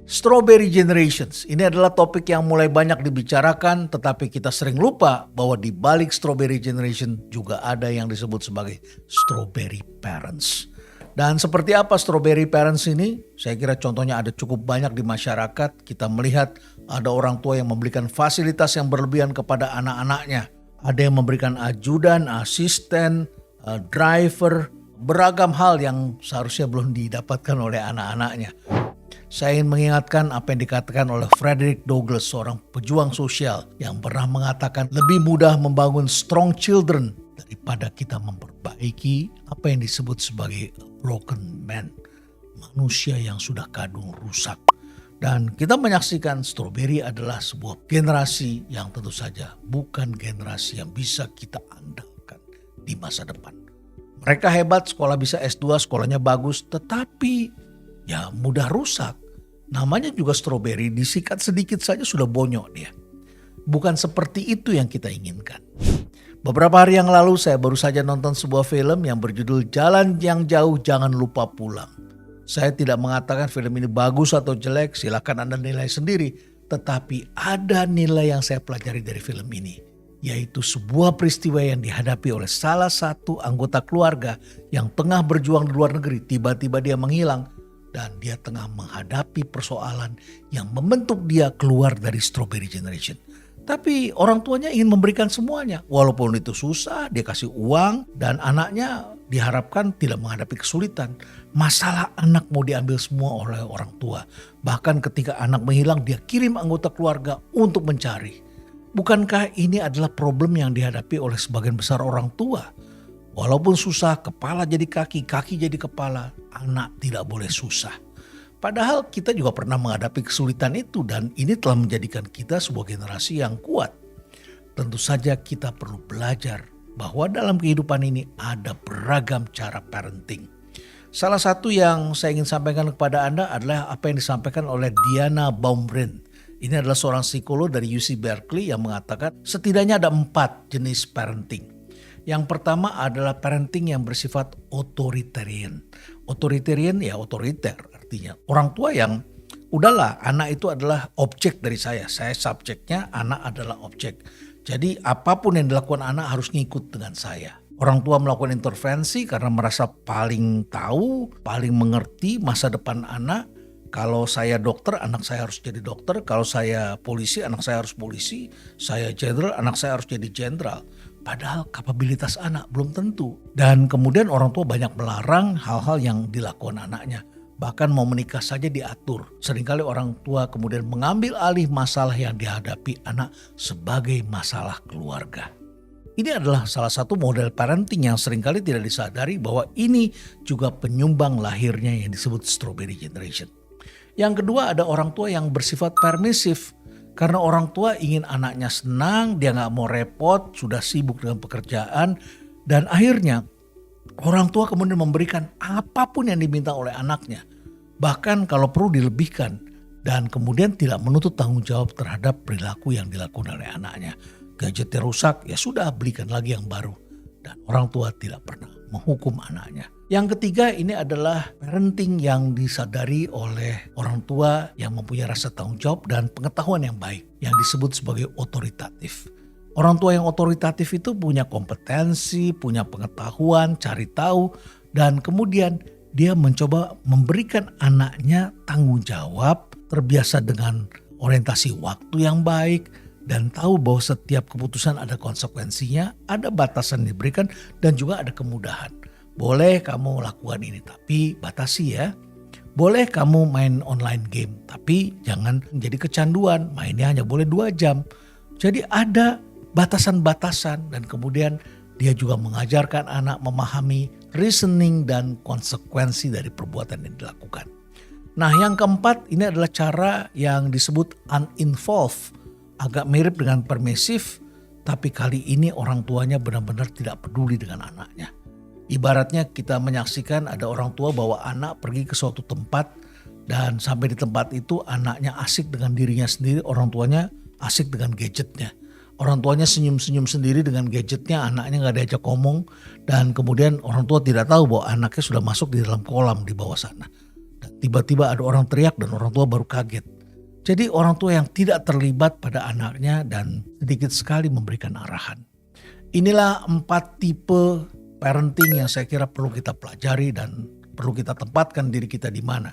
Strawberry Generations, ini adalah topik yang mulai banyak dibicarakan, tetapi kita sering lupa bahwa di balik Strawberry Generation juga ada yang disebut sebagai Strawberry Parents. Dan seperti apa Strawberry Parents ini? Saya kira contohnya ada cukup banyak di masyarakat. Kita melihat ada orang tua yang memberikan fasilitas yang berlebihan kepada anak-anaknya. Ada yang memberikan ajudan, asisten, driver, beragam hal yang seharusnya belum didapatkan oleh anak-anaknya. Saya ingin mengingatkan apa yang dikatakan oleh Frederick Douglass, seorang pejuang sosial yang pernah mengatakan lebih mudah membangun strong children daripada kita memperbaiki apa yang disebut sebagai broken man, manusia yang sudah kadung rusak. Dan kita menyaksikan Strawberry adalah sebuah generasi yang tentu saja bukan generasi yang bisa kita andalkan di masa depan. Mereka hebat, sekolah bisa S2, sekolahnya bagus, tetapi ya mudah rusak. Namanya juga Strawberry, disikat sedikit saja sudah bonyok dia. Bukan seperti itu yang kita inginkan. Beberapa hari yang lalu saya baru saja nonton sebuah film yang berjudul Jalan yang Jauh Jangan Lupa Pulang. Saya tidak mengatakan film ini bagus atau jelek, silakan Anda nilai sendiri. Tetapi ada nilai yang saya pelajari dari film ini, yaitu sebuah peristiwa yang dihadapi oleh salah satu anggota keluarga yang tengah berjuang di luar negeri. Tiba-tiba dia menghilang. Dan dia tengah menghadapi persoalan yang membentuk dia keluar dari Strawberry Generation. Tapi orang tuanya ingin memberikan semuanya. Walaupun itu susah, dia kasih uang dan anaknya diharapkan tidak menghadapi kesulitan. Masalah anak mau diambil semua oleh orang tua. Bahkan ketika anak menghilang, dia kirim anggota keluarga untuk mencari. Bukankah ini adalah problem yang dihadapi oleh sebagian besar orang tua? Walaupun susah, kepala jadi kaki, kaki jadi kepala, anak tidak boleh susah. Padahal kita juga pernah menghadapi kesulitan itu dan ini telah menjadikan kita sebuah generasi yang kuat. Tentu saja kita perlu belajar bahwa dalam kehidupan ini ada beragam cara parenting. Salah satu yang saya ingin sampaikan kepada Anda adalah apa yang disampaikan oleh Diana Baumrind. Ini adalah seorang psikolog dari UC Berkeley yang mengatakan setidaknya ada 4 jenis parenting. Yang pertama adalah parenting yang bersifat authoritarian. Authoritarian ya otoriter, artinya orang tua yang udahlah anak itu adalah objek dari saya subjeknya, anak adalah objek. Jadi apapun yang dilakukan anak harus ngikut dengan saya. Orang tua melakukan intervensi karena merasa paling tahu, paling mengerti masa depan anak. Kalau saya dokter, anak saya harus jadi dokter. Kalau saya polisi, anak saya harus polisi. Saya jenderal, anak saya harus jadi jenderal. Padahal kapabilitas anak belum tentu. Dan kemudian orang tua banyak melarang hal-hal yang dilakukan anaknya. Bahkan mau menikah saja diatur. Seringkali orang tua kemudian mengambil alih masalah yang dihadapi anak sebagai masalah keluarga. Ini adalah salah satu model parenting yang seringkali tidak disadari bahwa ini juga penyumbang lahirnya yang disebut Strawberry Generation. Yang kedua ada orang tua yang bersifat permisif. Karena orang tua ingin anaknya senang, dia gak mau repot, sudah sibuk dengan pekerjaan. Dan akhirnya orang tua kemudian memberikan apapun yang diminta oleh anaknya. Bahkan kalau perlu dilebihkan. Dan kemudian tidak menuntut tanggung jawab terhadap perilaku yang dilakukan oleh anaknya. Gadgetnya rusak, ya sudah belikan lagi yang baru. Dan orang tua tidak pernah menghukum anaknya. Yang ketiga ini adalah parenting yang disadari oleh orang tua yang mempunyai rasa tanggung jawab dan pengetahuan yang baik yang disebut sebagai otoritatif. Orang tua yang otoritatif itu punya kompetensi, punya pengetahuan, cari tahu dan kemudian dia mencoba memberikan anaknya tanggung jawab, terbiasa dengan orientasi waktu yang baik dan tahu bahwa setiap keputusan ada konsekuensinya, ada batasan yang diberikan dan juga ada kemudahan. Boleh kamu lakukan ini tapi batasi ya. Boleh kamu main online game tapi jangan menjadi kecanduan. Mainnya hanya boleh 2 jam. Jadi ada batasan-batasan dan kemudian dia juga mengajarkan anak memahami reasoning dan konsekuensi dari perbuatan yang dilakukan. Nah yang keempat ini adalah cara yang disebut uninvolved. Agak mirip dengan permisif tapi kali ini orang tuanya benar-benar tidak peduli dengan anaknya. Ibaratnya kita menyaksikan ada orang tua bawa anak pergi ke suatu tempat dan sampai di tempat itu anaknya asik dengan dirinya sendiri, orang tuanya asik dengan gadgetnya. Orang tuanya senyum-senyum sendiri dengan gadgetnya, anaknya gak diajak ngomong dan kemudian orang tua tidak tahu bahwa anaknya sudah masuk di dalam kolam di bawah sana. Tiba-tiba ada orang teriak dan orang tua baru kaget. Jadi orang tua yang tidak terlibat pada anaknya dan sedikit sekali memberikan arahan. Inilah 4 tipe parenting yang saya kira perlu kita pelajari dan perlu kita tempatkan diri kita di mana.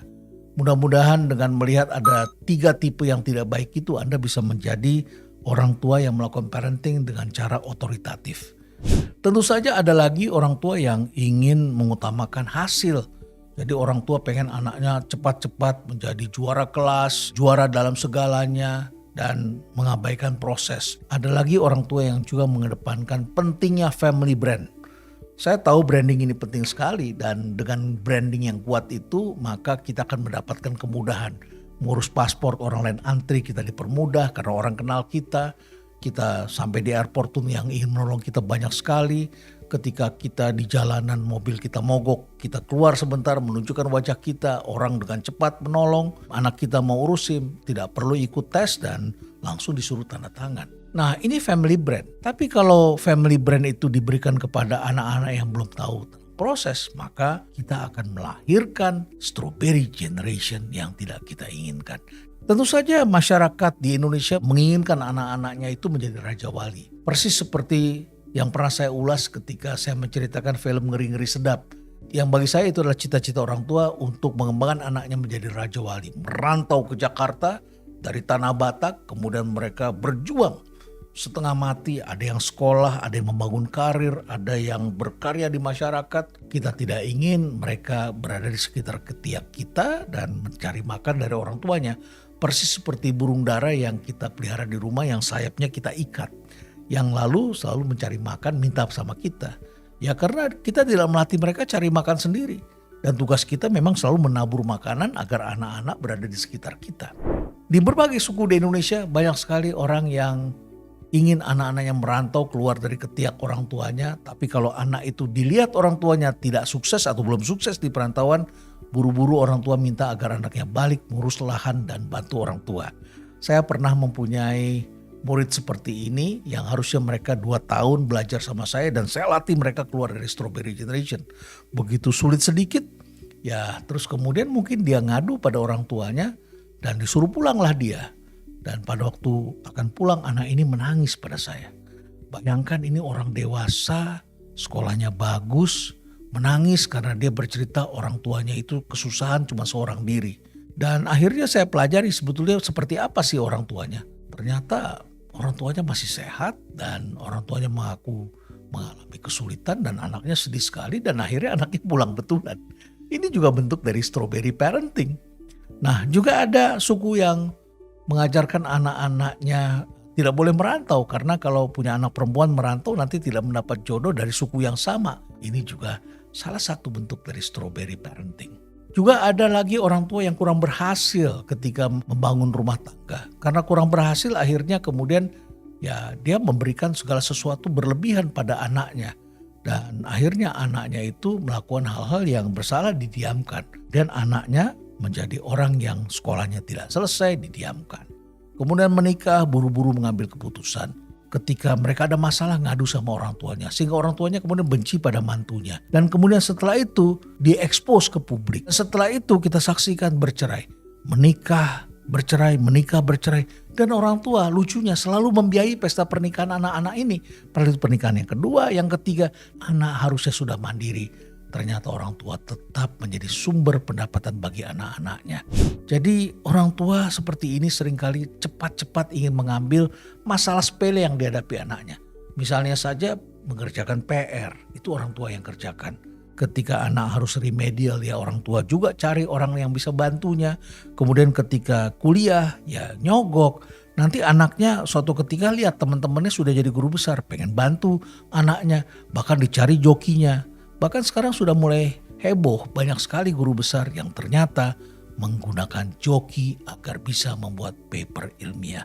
Mudah-mudahan dengan melihat ada 3 tipe yang tidak baik itu, Anda bisa menjadi orang tua yang melakukan parenting dengan cara otoritatif. Tentu saja ada lagi orang tua yang ingin mengutamakan hasil. Jadi orang tua pengen anaknya cepat-cepat menjadi juara kelas, juara dalam segalanya, dan mengabaikan proses. Ada lagi orang tua yang juga mengedepankan pentingnya family brand. Saya tahu branding ini penting sekali, dan dengan branding yang kuat itu maka kita akan mendapatkan kemudahan. Ngurus paspor orang lain antri kita dipermudah karena orang kenal kita. Kita sampai di airport tuh yang ingin menolong kita banyak sekali. Ketika kita di jalanan mobil kita mogok, kita keluar sebentar menunjukkan wajah kita, orang dengan cepat menolong. Anak kita mau urusin, tidak perlu ikut tes dan langsung disuruh tanda tangan. Nah, ini family brand. Tapi kalau family brand itu diberikan kepada anak-anak yang belum tahu proses, maka kita akan melahirkan strawberry generation yang tidak kita inginkan. Tentu saja masyarakat di Indonesia menginginkan anak-anaknya itu menjadi raja wali. Persis seperti yang pernah saya ulas ketika saya menceritakan film Ngeri-Ngeri Sedap. Yang bagi saya itu adalah cita-cita orang tua untuk mengembangkan anaknya menjadi raja wali. Merantau ke Jakarta dari Tanah Batak, kemudian mereka berjuang setengah mati. Ada yang sekolah, ada yang membangun karir, ada yang berkarya di masyarakat. Kita tidak ingin mereka berada di sekitar ketiak kita dan mencari makan dari orang tuanya. Persis seperti burung dara yang kita pelihara di rumah yang sayapnya kita ikat. Yang lalu selalu mencari makan minta sama kita. Ya karena kita tidak melatih mereka cari makan sendiri. Dan tugas kita memang selalu menabur makanan agar anak-anak berada di sekitar kita. Di berbagai suku di Indonesia banyak sekali orang yang ingin anak-anaknya merantau keluar dari ketiak orang tuanya. Tapi kalau anak itu dilihat orang tuanya tidak sukses atau belum sukses di perantauan, buru-buru orang tua minta agar anaknya balik ngurus lahan dan bantu orang tua. Saya pernah mempunyai murid seperti ini yang harusnya mereka 2 tahun belajar sama saya dan saya latih mereka keluar dari strawberry generation. Begitu sulit sedikit, ya terus kemudian mungkin dia ngadu pada orang tuanya dan disuruh pulanglah dia. Dan pada waktu akan pulang anak ini menangis pada saya. Bayangkan ini orang dewasa, sekolahnya bagus, menangis karena dia bercerita orang tuanya itu kesusahan cuma seorang diri. Dan akhirnya saya pelajari sebetulnya seperti apa sih orang tuanya. Ternyata orang tuanya masih sehat dan orang tuanya mengaku mengalami kesulitan dan anaknya sedih sekali dan akhirnya anaknya pulang betulan. Ini juga bentuk dari strawberry parenting. Nah, juga ada suku yang mengajarkan anak-anaknya tidak boleh merantau karena kalau punya anak perempuan merantau nanti tidak mendapat jodoh dari suku yang sama. Ini juga salah satu bentuk dari strawberry parenting. Juga ada lagi orang tua yang kurang berhasil ketika membangun rumah tangga. Karena kurang berhasil akhirnya kemudian ya dia memberikan segala sesuatu berlebihan pada anaknya. Dan akhirnya anaknya itu melakukan hal-hal yang bersalah didiamkan. Dan anaknya menjadi orang yang sekolahnya tidak selesai didiamkan. Kemudian menikah buru-buru mengambil keputusan. Ketika mereka ada masalah ngadu sama orang tuanya. Sehingga orang tuanya kemudian benci pada mantunya. Dan kemudian setelah itu diekspos ke publik. Setelah itu kita saksikan bercerai. Menikah, bercerai, menikah, bercerai. Dan orang tua lucunya selalu membiayai pesta pernikahan anak-anak ini. Pada pernikahan yang kedua, yang ketiga. Anak harusnya sudah mandiri. Ternyata orang tua tetap menjadi sumber pendapatan bagi anak-anaknya. Jadi orang tua seperti ini seringkali cepat-cepat ingin mengambil masalah sepele yang dihadapi anaknya. Misalnya saja mengerjakan PR, itu orang tua yang kerjakan. Ketika anak harus remedial ya orang tua juga cari orang yang bisa bantunya. Kemudian ketika kuliah ya nyogok. Nanti anaknya suatu ketika lihat teman-temannya sudah jadi guru besar, pengen bantu anaknya, bahkan dicari jokinya. Bahkan sekarang sudah mulai heboh, banyak sekali guru besar yang ternyata menggunakan joki agar bisa membuat paper ilmiah.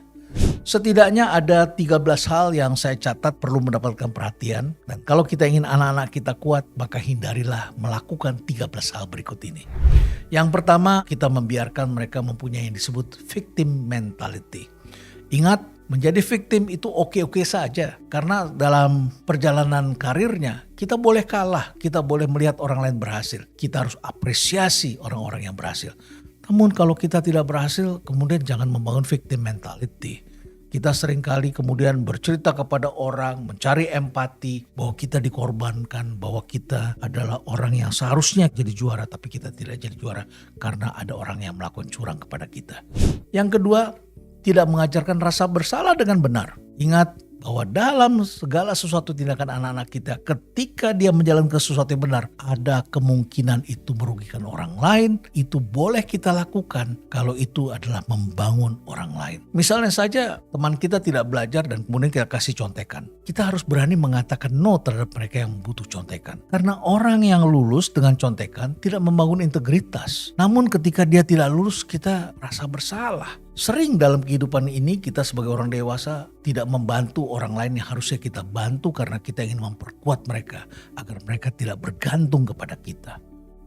Setidaknya ada 13 hal yang saya catat perlu mendapatkan perhatian. Dan kalau kita ingin anak-anak kita kuat, maka hindarilah melakukan 13 hal berikut ini. Yang pertama, kita membiarkan mereka mempunyai yang disebut victim mentality. Ingat, Menjadi victim itu oke-oke saja. Karena dalam perjalanan karirnya kita boleh kalah, kita boleh melihat orang lain berhasil. Kita harus apresiasi orang-orang yang berhasil. Namun kalau kita tidak berhasil, kemudian jangan membangun victim mentality. Kita seringkali kemudian bercerita kepada orang, mencari empati bahwa kita dikorbankan, bahwa kita adalah orang yang seharusnya jadi juara tapi kita tidak jadi juara karena ada orang yang melakukan curang kepada kita. Yang kedua, tidak mengajarkan rasa bersalah dengan benar. Ingat bahwa dalam segala sesuatu tindakan anak-anak kita, ketika dia menjalankan sesuatu yang benar, ada kemungkinan itu merugikan orang lain. Itu boleh kita lakukan kalau itu adalah membangun orang lain. Misalnya saja teman kita tidak belajar dan kemudian kita kasih contekan. Kita harus berani mengatakan no terhadap mereka yang butuh contekan. Karena orang yang lulus dengan contekan tidak membangun integritas. Namun ketika dia tidak lulus, kita rasa bersalah. Sering dalam kehidupan ini kita sebagai orang dewasa tidak membantu orang lain yang harusnya kita bantu karena kita ingin memperkuat mereka agar mereka tidak bergantung kepada kita.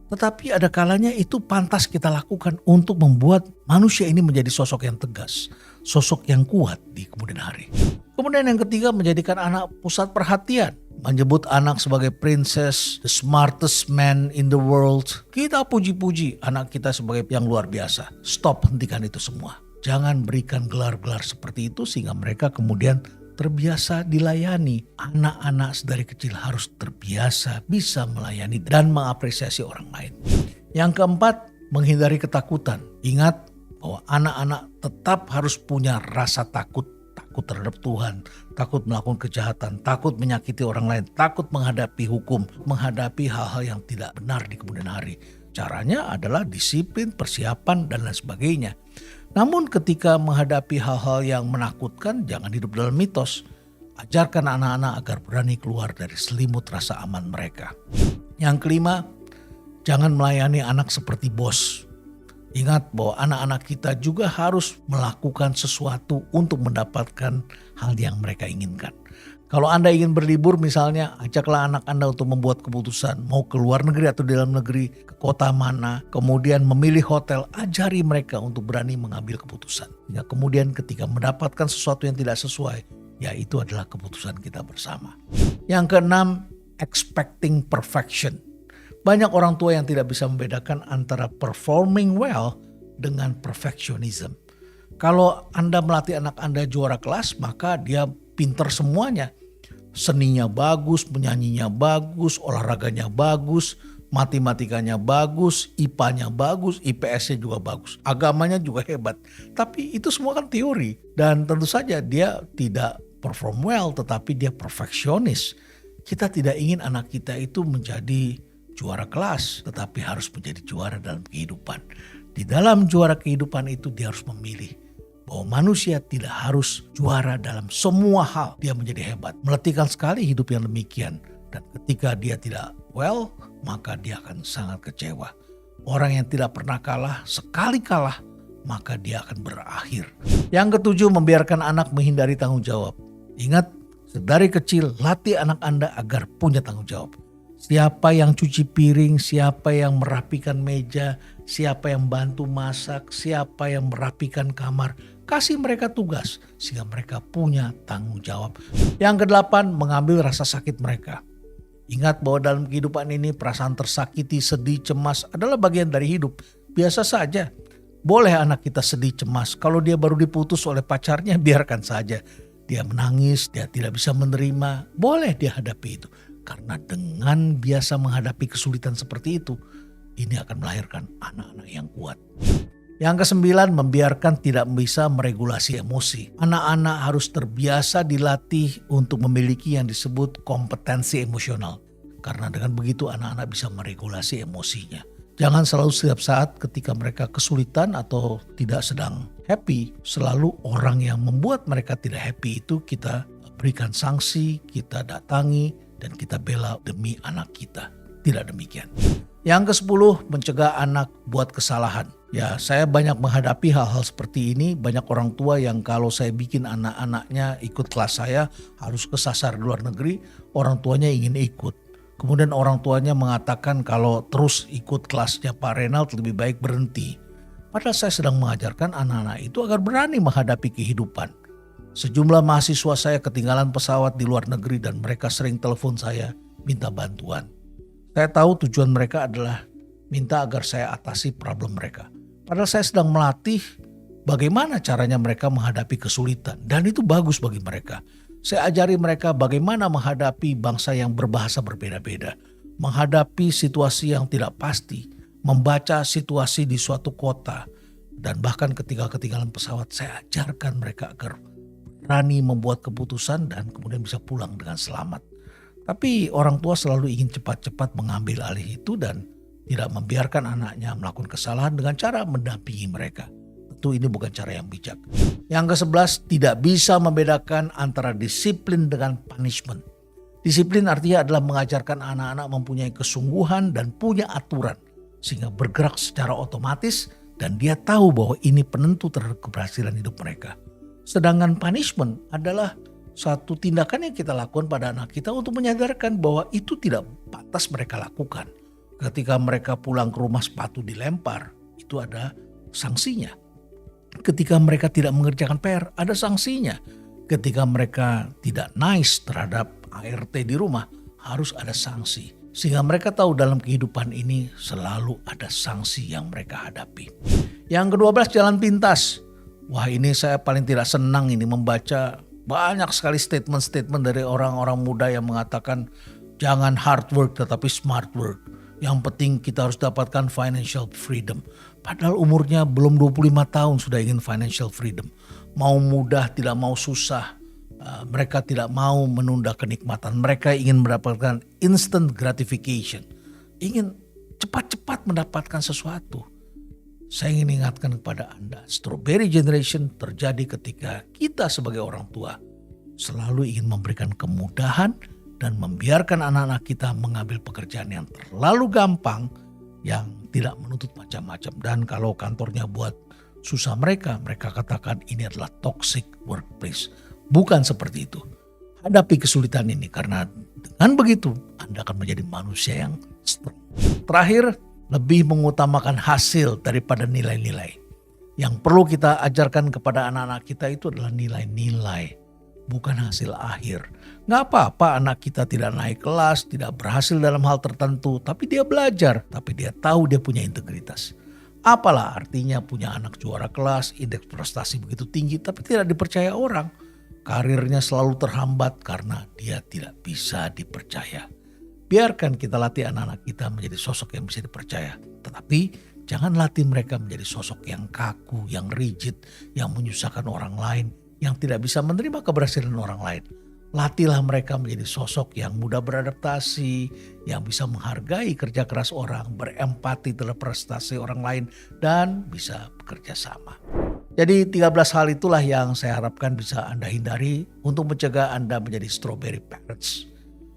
Tetapi ada kalanya itu pantas kita lakukan untuk membuat manusia ini menjadi sosok yang tegas, sosok yang kuat di kemudian hari. Kemudian yang ketiga, menjadikan anak pusat perhatian. Menyebut anak sebagai princess, the smartest man in the world. Kita puji-puji anak kita sebagai yang luar biasa. Stop, hentikan itu semua. Jangan berikan gelar-gelar seperti itu sehingga mereka kemudian terbiasa dilayani. Anak-anak dari kecil harus terbiasa bisa melayani dan mengapresiasi orang lain. Yang keempat, menghindari ketakutan. Ingat bahwa anak-anak tetap harus punya rasa takut. Takut terhadap Tuhan, takut melakukan kejahatan, takut menyakiti orang lain, takut menghadapi hukum, menghadapi hal-hal yang tidak benar di kemudian hari. Caranya adalah disiplin, persiapan, dan lain sebagainya. Namun ketika menghadapi hal-hal yang menakutkan, jangan hidup dalam mitos. Ajarkan anak-anak agar berani keluar dari selimut rasa aman mereka. Yang kelima, jangan melayani anak seperti bos. Ingat bahwa anak-anak kita juga harus melakukan sesuatu untuk mendapatkan hal yang mereka inginkan. Kalau Anda ingin berlibur misalnya, ajaklah anak Anda untuk membuat keputusan. Mau ke luar negeri atau di dalam negeri, ke kota mana, kemudian memilih hotel, ajari mereka untuk berani mengambil keputusan. Ya, kemudian ketika mendapatkan sesuatu yang tidak sesuai, ya itu adalah keputusan kita bersama. Yang keenam, expecting perfection. Banyak orang tua yang tidak bisa membedakan antara performing well dengan perfectionism. Kalau Anda melatih anak Anda juara kelas, maka dia pinter semuanya. Seninya bagus, penyanyinya bagus, olahraganya bagus, matematikanya bagus, IPA-nya bagus, IPS-nya juga bagus. Agamanya juga hebat. Tapi itu semua kan teori. Dan tentu saja dia tidak perform well, tetapi dia perfeksionis. Kita tidak ingin anak kita itu menjadi juara kelas, tetapi harus menjadi juara dalam kehidupan. Di dalam juara kehidupan itu dia harus memilih bahwa manusia tidak harus juara dalam semua hal. Dia menjadi hebat. Meletihkan sekali hidup yang demikian. Dan ketika dia tidak well, maka dia akan sangat kecewa. Orang yang tidak pernah kalah, sekali kalah, maka dia akan berakhir. Yang ketujuh, membiarkan anak menghindari tanggung jawab. Ingat, dari kecil latih anak Anda agar punya tanggung jawab. Siapa yang cuci piring, siapa yang merapikan meja, siapa yang bantu masak, siapa yang merapikan kamar. Kasih mereka tugas sehingga mereka punya tanggung jawab. Yang kedelapan, mengambil rasa sakit mereka. Ingat bahwa dalam kehidupan ini perasaan tersakiti, sedih, cemas adalah bagian dari hidup. Biasa saja. Boleh anak kita sedih, cemas. Kalau dia baru diputus oleh pacarnya, biarkan saja. Dia menangis, dia tidak bisa menerima. Boleh dia hadapi itu. Karena dengan biasa menghadapi kesulitan seperti itu, ini akan melahirkan anak-anak yang kuat. Yang kesembilan, membiarkan tidak bisa meregulasi emosi. Anak-anak harus terbiasa dilatih untuk memiliki yang disebut kompetensi emosional. Karena dengan begitu anak-anak bisa meregulasi emosinya. Jangan selalu setiap saat ketika mereka kesulitan atau tidak sedang happy, selalu orang yang membuat mereka tidak happy itu kita berikan sanksi, kita datangi, dan kita bela demi anak kita. Tidak demikian. Yang ke-10, mencegah anak buat kesalahan. Ya, saya banyak menghadapi hal-hal seperti ini. Banyak orang tua yang kalau saya bikin anak-anaknya ikut kelas saya harus kesasar di luar negeri, orang tuanya ingin ikut. Kemudian orang tuanya mengatakan kalau terus ikut kelasnya Pak Renald lebih baik berhenti. Padahal saya sedang mengajarkan anak-anak itu agar berani menghadapi kehidupan. Sejumlah mahasiswa saya ketinggalan pesawat di luar negeri dan mereka sering telepon saya minta bantuan. Saya tahu tujuan mereka adalah minta agar saya atasi problem mereka. Padahal saya sedang melatih bagaimana caranya mereka menghadapi kesulitan dan itu bagus bagi mereka. Saya ajari mereka bagaimana menghadapi bangsa yang berbahasa berbeda-beda, menghadapi situasi yang tidak pasti, membaca situasi di suatu kota, dan bahkan ketika ketinggalan pesawat saya ajarkan mereka agar berani membuat keputusan dan kemudian bisa pulang dengan selamat. Tapi orang tua selalu ingin cepat-cepat mengambil alih itu dan tidak membiarkan anaknya melakukan kesalahan dengan cara mendampingi mereka. Tentu ini bukan cara yang bijak. Yang ke-11, tidak bisa membedakan antara disiplin dengan punishment. Disiplin artinya adalah mengajarkan anak-anak mempunyai kesungguhan dan punya aturan sehingga bergerak secara otomatis dan dia tahu bahwa ini penentu terhadap keberhasilan hidup mereka. Sedangkan punishment adalah satu tindakan yang kita lakukan pada anak kita untuk menyadarkan bahwa itu tidak pantas mereka lakukan. Ketika mereka pulang ke rumah sepatu dilempar, itu ada sanksinya. Ketika mereka tidak mengerjakan PR, ada sanksinya. Ketika mereka tidak nice terhadap ART di rumah, harus ada sanksi. Sehingga mereka tahu dalam kehidupan ini selalu ada sanksi yang mereka hadapi. Yang ke-12, jalan pintas. Wah, ini saya paling tidak senang ini membaca banyak sekali statement-statement dari orang-orang muda yang mengatakan jangan hard work tetapi smart work. Yang penting kita harus dapatkan financial freedom. Padahal umurnya belum 25 tahun sudah ingin financial freedom. Mau mudah, tidak mau susah. Mereka tidak mau menunda kenikmatan. Mereka ingin mendapatkan instant gratification. Ingin cepat-cepat mendapatkan sesuatu. Saya ingin ingatkan kepada Anda, strawberry generation terjadi ketika kita sebagai orang tua selalu ingin memberikan kemudahan dan membiarkan anak-anak kita mengambil pekerjaan yang terlalu gampang yang tidak menuntut macam-macam. Dan kalau kantornya buat susah mereka katakan ini adalah toxic workplace. Bukan seperti itu. Hadapi kesulitan ini karena dengan begitu Anda akan menjadi manusia yang strong. Terakhir, lebih mengutamakan hasil daripada nilai-nilai. Yang perlu kita ajarkan kepada anak-anak kita itu adalah nilai-nilai, bukan hasil akhir. Gak apa-apa anak kita tidak naik kelas, tidak berhasil dalam hal tertentu, tapi dia belajar, tapi dia tahu dia punya integritas. Apalah artinya punya anak juara kelas, indeks prestasi begitu tinggi, tapi tidak dipercaya orang. Karirnya selalu terhambat karena dia tidak bisa dipercaya. Biarkan kita latih anak-anak kita menjadi sosok yang bisa dipercaya. Tetapi jangan latih mereka menjadi sosok yang kaku, yang rigid, yang menyusahkan orang lain, yang tidak bisa menerima keberhasilan orang lain. Latihlah mereka menjadi sosok yang mudah beradaptasi, yang bisa menghargai kerja keras orang, berempati terhadap prestasi orang lain, dan bisa bekerja sama. Jadi 13 hal itulah yang saya harapkan bisa Anda hindari untuk mencegah Anda menjadi strawberry parents.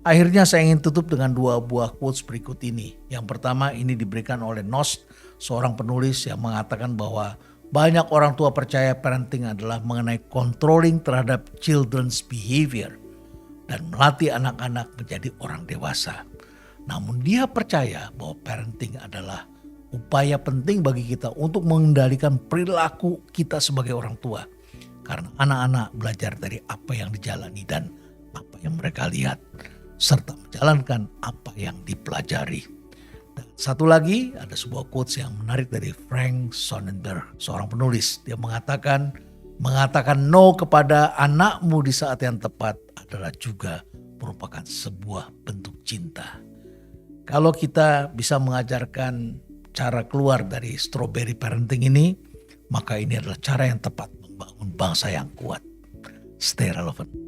Akhirnya saya ingin tutup dengan 2 buah quotes berikut ini. Yang pertama ini diberikan oleh Nost, seorang penulis yang mengatakan bahwa banyak orang tua percaya parenting adalah mengenai controlling terhadap children's behavior dan melatih anak-anak menjadi orang dewasa. Namun dia percaya bahwa parenting adalah upaya penting bagi kita untuk mengendalikan perilaku kita sebagai orang tua. Karena anak-anak belajar dari apa yang dijalani dan apa yang mereka lihat, serta menjalankan apa yang dipelajari. Dan satu lagi ada sebuah quotes yang menarik dari Frank Sonnenberg, seorang penulis. Dia mengatakan no kepada anakmu di saat yang tepat adalah juga merupakan sebuah bentuk cinta. Kalau kita bisa mengajarkan cara keluar dari strawberry parenting ini, maka ini adalah cara yang tepat membangun bangsa yang kuat. Stay relevant.